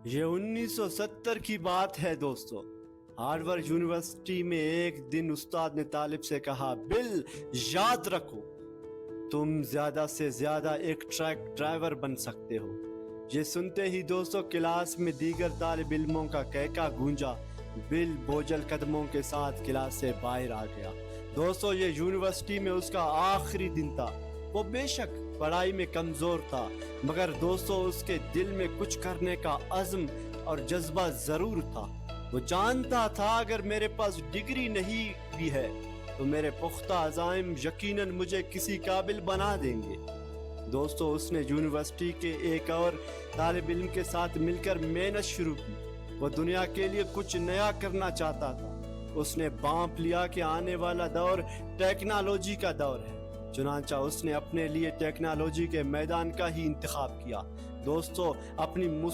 یہ 1970 کی بات ہے دوستو. ہارورڈ یونیورسٹی میں ایک دن استاد نے طالب سے کہا، بل یاد رکھو تم زیادہ سے زیادہ ایک ٹرک ڈرائیور بن سکتے ہو. یہ سنتے ہی دوستو کلاس میں دیگر طالب علموں کا کہکا گونجا. بل بوجھل قدموں کے ساتھ کلاس سے باہر آ گیا. دوستو یہ یونیورسٹی میں اس کا آخری دن تھا. وہ بے شک پڑھائی میں کمزور تھا، مگر دوستو اس کے دل میں کچھ کرنے کا عزم اور جذبہ ضرور تھا. وہ جانتا تھا اگر میرے پاس ڈگری نہیں بھی ہے تو میرے پختہ عزائم یقیناً مجھے کسی قابل بنا دیں گے. دوستو اس نے یونیورسٹی کے ایک اور طالب علم کے ساتھ مل کر محنت شروع کی. وہ دنیا کے لیے کچھ نیا کرنا چاہتا تھا. اس نے بانپ لیا کہ آنے والا دور ٹیکنالوجی کا دور ہے. چنانچہ اس نے اپنے لیے ٹیکنالوجی کے میدان کا ہی انتخاب کیا. دوستو اپنی